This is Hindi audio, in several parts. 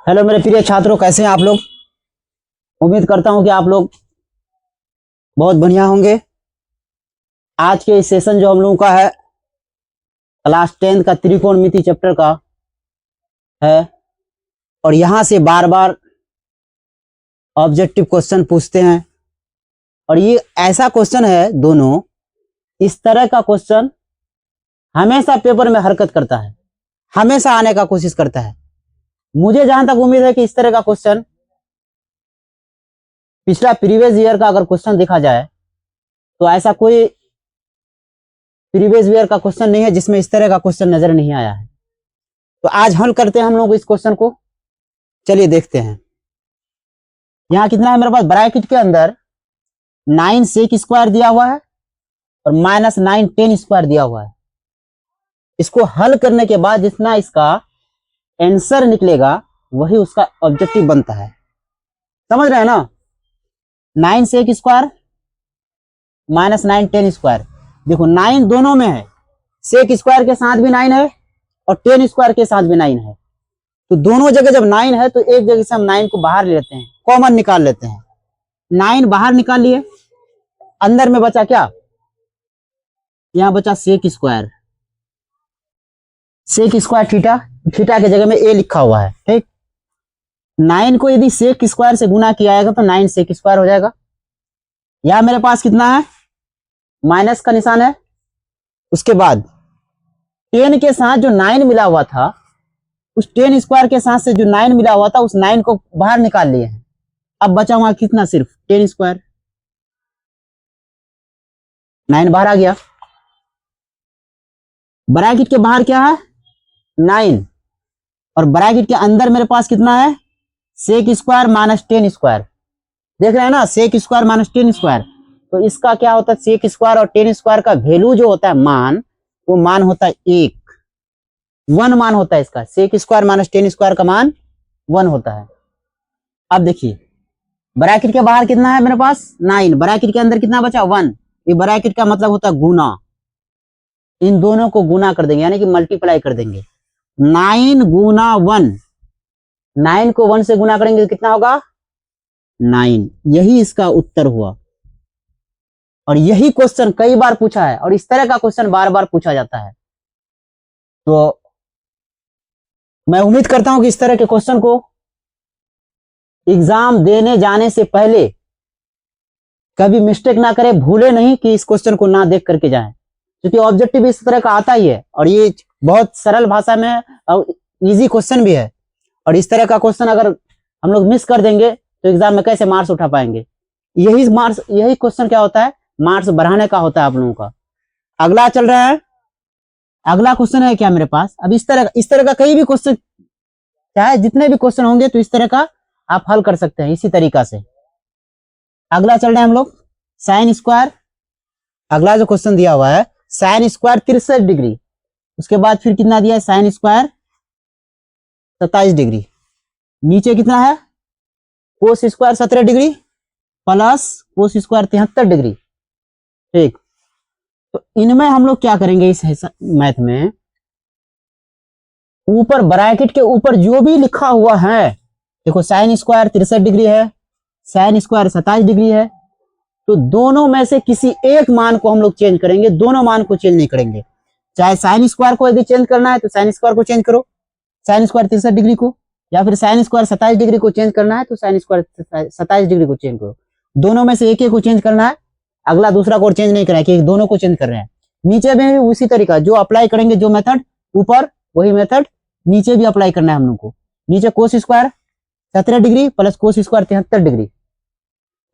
हेलो मेरे प्रिय छात्रों, कैसे हैं आप लोग। उम्मीद करता हूं कि आप लोग बहुत बढ़िया होंगे। आज के इस सेशन जो हम लोगों का है क्लास 10 का त्रिकोणमिति चैप्टर का है, और यहां से बार बार ऑब्जेक्टिव क्वेश्चन पूछते हैं। और ये ऐसा क्वेश्चन है, दोनों इस तरह का क्वेश्चन हमेशा पेपर में हरकत करता है, हमेशा आने का कोशिश करता है। मुझे जहां तक उम्मीद है कि इस तरह का क्वेश्चन पिछला प्रीवियस ईयर का अगर क्वेश्चन देखा जाए तो ऐसा कोई प्रीवियस ईयर का क्वेश्चन नहीं है जिसमें इस तरह का क्वेश्चन नजर नहीं आया है। तो आज हल करते हैं हम लोग इस क्वेश्चन को। चलिए देखते हैं। यहां कितना है मेरे पास, ब्रैकेट के अंदर 9 सेक स्क्वायर दिया हुआ है और -9 10 स्क्वायर दिया हुआ है। इसको हल करने के बाद जितना इसका आंसर निकलेगा वही उसका ऑब्जेक्टिव बनता है। समझ रहे हैं ना। 9 सेक स्क्वायर -9 10 स्क्वायर, देखो 9 दोनों में है, सेक स्क्वायर के साथ भी 9 है और 10 स्क्वायर के साथ भी 9 है। तो दोनों जगह जब 9 है तो एक जगह से हम 9 को बाहर ले लेते हैं, कॉमन निकाल लेते हैं। 9 बाहर निकाल लिए, अंदर में बचा क्या, यहां बचा sec square. Sec square theta, theta की जगह में ए लिखा हुआ है। ठीक, 9 को यदि सेक स्क्वायर से गुना किया जाएगा तो 9 सेक स्क्वायर हो जाएगा। यहां मेरे पास कितना है, माइनस का निशान है। उसके बाद 10 के साथ जो 9 मिला हुआ था, उस 10 स्क्वायर के साथ से जो 9 मिला हुआ था, उस 9 को बाहर निकाल लिए हैं। अब बचा हुआ कितना, सिर्फ 10 स्क्वायर। 9 बाहर आ गया। ब्रैकेट के बाहर क्या है, 9, और ब्रैकेट के अंदर मेरे पास कितना है, सेक स्क्वायर -10 स्क्वायर। देख रहे हैं ना, सेक स्क्वायर -10 स्क्वायर। तो इसका क्या होता है, सेक स्क्वायर और 10 स्क्वायर का वैल्यू जो होता है मान, वो मान होता है 1 मान होता है इसका। सेक स्क्वायर -10 स्क्वायर का मान 1 होता है। अब देखिए ब्रैकेट के बाहर कितना है मेरे पास, 9, ब्रैकेट के अंदर कितना बचा, 1। ये ब्रैकेट का मतलब होता है गुना। इन दोनों को गुना कर देंगे, यानी कि मल्टीप्लाई कर देंगे। 9 गुना 1, 9 को 1 से गुना करेंगे तो कितना होगा, 9। यही इसका उत्तर हुआ। और यही क्वेश्चन कई बार पूछा है, और इस तरह का क्वेश्चन बार बार पूछा जाता है। तो मैं उम्मीद करता हूं कि इस तरह के क्वेश्चन को एग्जाम देने जाने से पहले कभी मिस्टेक ना करें, भूले नहीं कि इस क्वेश्चन को ना देख करके जाएं, क्योंकि ऑब्जेक्टिव इस तरह का आता ही है और ये बहुत सरल भाषा में है और इजी क्वेश्चन भी है। और इस तरह का क्वेश्चन अगर हम लोग मिस कर देंगे तो एग्जाम में कैसे मार्क्स उठा पाएंगे। यही क्वेश्चन क्या होता है, मार्क्स बढ़ाने का होता है आप लोगों का। अगला चल रहा है, अगला क्वेश्चन है क्या मेरे पास। अब इस तरह का कई भी क्वेश्चन, चाहे जितने भी क्वेश्चन होंगे तो इस तरह का आप हल कर सकते हैं इसी तरीका से। अगला चल रहे हैं हम लोग, साइन स्क्वायर। अगला जो क्वेश्चन दिया हुआ है, साइन स्क्वायर 63 डिग्री। उसके बाद फिर कितना दिया है, साइन स्क्वायर 27 डिग्री। नीचे कितना है, cos square 17 degree plus cos square 73 degree. ठीक, तो इनमें हम लोग क्या करेंगे इस मैथ में, ऊपर ब्रैकेट के ऊपर जो भी लिखा हुआ है, देखो साइन स्क्वायर 63 डिग्री है, साइन स्क्वायर 27 डिग्री है, तो दोनों में से किसी एक मान को हम लोग चेंज करेंगे, दोनों मान को चेंज नहीं करेंगे। चाहे साइन स्क्वायर को यदि चेंज करना है तो साइन स्क्वायर को चेंज करो, साइन स्क्वायर 63 डिग्री को, या फिर साइन स्क्वायर 27 डिग्री को चेंज करना है तो साइन स्क्वायर 27 डिग्री को चेंज करो। दोनों में से एक को चेंज करना है, अगला दूसरा को चेंज नहीं करना है कि दोनों को चेंज कर रहे हैं। नीचे में भी उसी तरीका, जो अप्लाई करेंगे, जो मेथड ऊपर वही मेथड नीचे भी अप्लाई करना है हम लोग को। नीचे cos square 17 degree plus cos square 73 degree.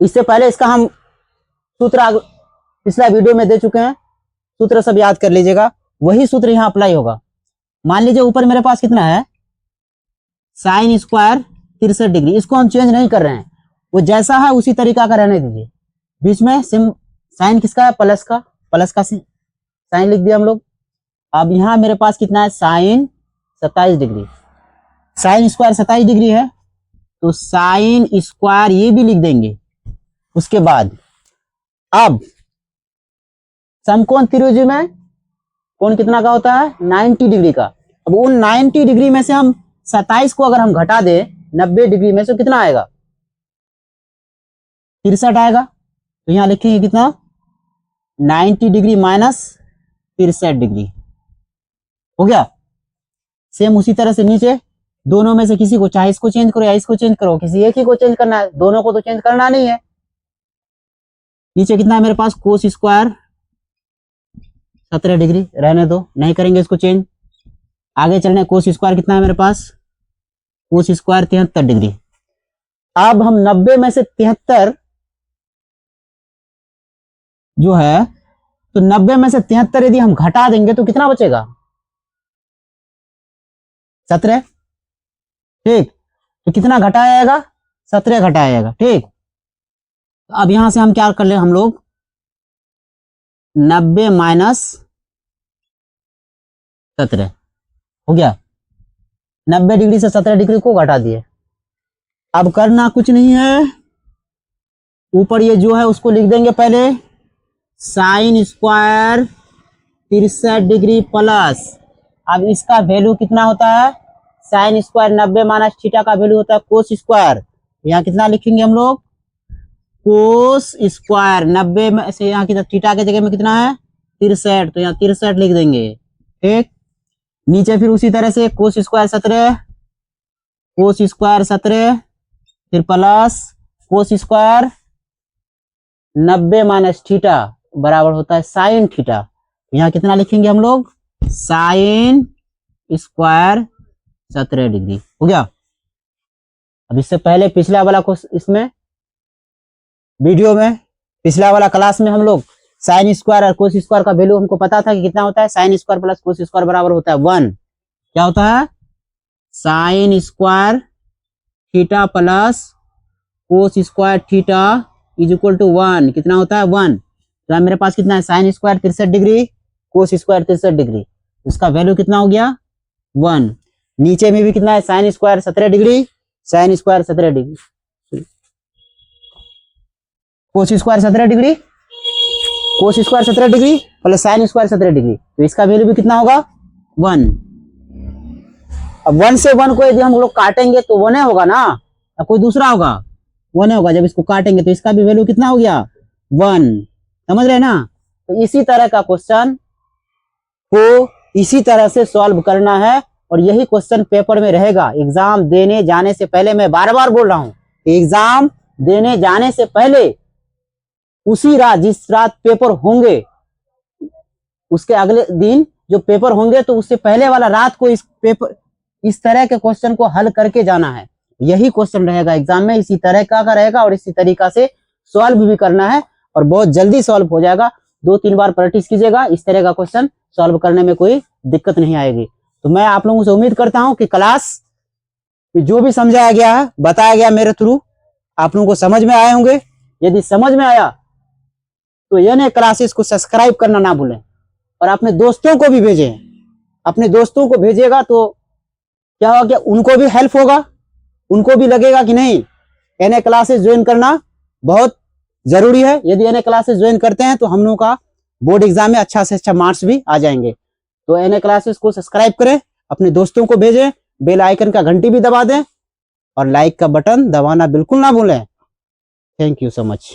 इससे पहले इसका हम सूत्र पिछला वीडियो में दे चुके हैं, सूत्र सब याद कर लीजिएगा, वही सूत्र यहां अप्लाई होगा। मान लीजिए ऊपर मेरे पास कितना है, साइन स्क्वायर 63 डिग्री, इसको हम चेंज नहीं कर रहे हैं, वो जैसा है उसी तरीका का रहने दीजिए। बीच में सिम साइन किसका है, प्लस का साइन लिख दिया हम लोग। अब यहां मेरे पास कितना है, sine 27 degree. Sine square 27 degree है तो साइन स्क्वायर ये भी लिख देंगे। उसके बाद अब समकोण त्रिभुज में कोण कितना का होता है, 90 डिग्री का। अब उन 90 डिग्री में से हम 27 को अगर हम घटा दे 90 डिग्री में से कितना आएगा? 63 आएगा। तो यहां लिखेंगे कितना? 90 डिग्री माइनस 63 डिग्री। हो गया। सेम उसी तरह से नीचे दोनों में से किसी को, चाहे इसको चेंज करो या इसको चेंज करो, किसी एक ही को चेंज करना है, दोनों को तो चेंज करना नहीं है। नीचे कितना है मेरे पास? कोस स्क्वायर 17 डिग्री, रहने दो, नहीं करेंगे इसको चेंज। आगे चलने, कोस स्क्वायर कितना है मेरे पास? Cos square 73 degree. अब हम 90 में से 73 जो है, तो 90 में से 73 यदि हम घटा देंगे तो कितना बचेगा? 17। ठीक, तो कितना घटाया जाएगा? 17 घटाया जाएगा। ठीक, तो अब यहां से हम क्या कर ले, हम लोग 90 माइनस 17 हो गया। 90 डिग्री से 17 डिग्री को घटा दिए। अब करना कुछ नहीं है, ऊपर ये जो है उसको लिख देंगे पहले, साइन स्क्वायर 63 डिग्री प्लस, अब इसका वैल्यू कितना होता है? साइन स्क्वायर 90 माइनस थीटा का वैल्यू होता है कोस स्क्वायर। यहाँ कितना लिखेंगे हम लोग? कोस स्क्वायर 90 में से यहाँ कितना, थीटा के जगह में कितना है? 63, तो यहाँ 63 लिख देंगे। ठीक, नीचे फिर उसी तरह से कोस स्क्वायर 17, कोस स्क्वायर 17, फिर plus cos square 90 minus theta बराबर होता है साइन थीटा। यहाँ कितना लिखेंगे हम लोग? Sine square 17 degree. हो गया। अब इससे पहले पिछला वाला को, इसमें वीडियो में पिछला वाला क्लास में हम लोग साइन स्क्वायर और कोस स्क्वायर का वैल्यू हमको पता था कि कितना होता है? Sine square plus cos square बराबर होता है 1। क्या होता है? Sine square theta plus cos square theta is equal to 1। कितना होता है? 1। तो मेरे पास कितना है? Sine square 63 degree, cos square 63 degree, इसका वैल्यू कितना हो गया? 1। नीचे में भी कितना है? Sine square 17 degree, sine square 17 degree, cos square 17 degree, cos square 17 degree plus sine square 17 degree, तो इसका वैल्यू भी कितना होगा? 1। अब 1 से 1 को यदि हम लोग काटेंगे तो 1 होगा ना, या कोई दूसरा होगा? 1 होगा। जब इसको काटेंगे तो इसका भी वैल्यू कितना हो गया? 1। समझ रहे ना? तो इसी तरह का क्वेश्चन को इसी तरह से सॉल्व करना है, और यही क्वेश्चन पेपर में रहेगा। एग्जाम देने जाने से पहले, मैं बार बार बोल रहा हूं, एग्जाम देने जाने से पहले उसी रात, जिस रात पेपर होंगे उसके अगले दिन जो पेपर होंगे, तो उससे पहले वाला रात को इस तरह के क्वेश्चन को हल करके जाना है। यही क्वेश्चन रहेगा एग्जाम में, इसी तरह का रहेगा, और इसी तरीका से सॉल्व भी करना है, और बहुत जल्दी सॉल्व हो जाएगा। 2-3 बार प्रैक्टिस कीजिएगा, इस तरह का क्वेश्चन सॉल्व करने में कोई दिक्कत नहीं आएगी। तो मैं आप लोगों से उम्मीद करता हूं कि क्लास जो भी समझाया गया है, बताया गया मेरे थ्रू, आप लोगों को समझ में आए होंगे। यदि समझ में आया तो ये क्लासेस को सब्सक्राइब करना ना भूलें, और अपने दोस्तों को भी भेजें। अपने दोस्तों को भेजिएगा तो क्या होगा, उनको भी हेल्प होगा, उनको भी लगेगा कि नहीं, एनए क्लासेस ज्वाइन करना बहुत जरूरी है। यदि एनए क्लासेस ज्वाइन करते हैं तो हम लोगों का बोर्ड एग्जाम में अच्छा से अच्छा मार्क्स भी आ जाएंगे। तो एनए क्लासेस को सब्सक्राइब करें, अपने दोस्तों को भेजें, बेल आइकन का घंटी भी दबा दें, और लाइक का बटन दबाना बिल्कुल ना भूलें। Thank you so much.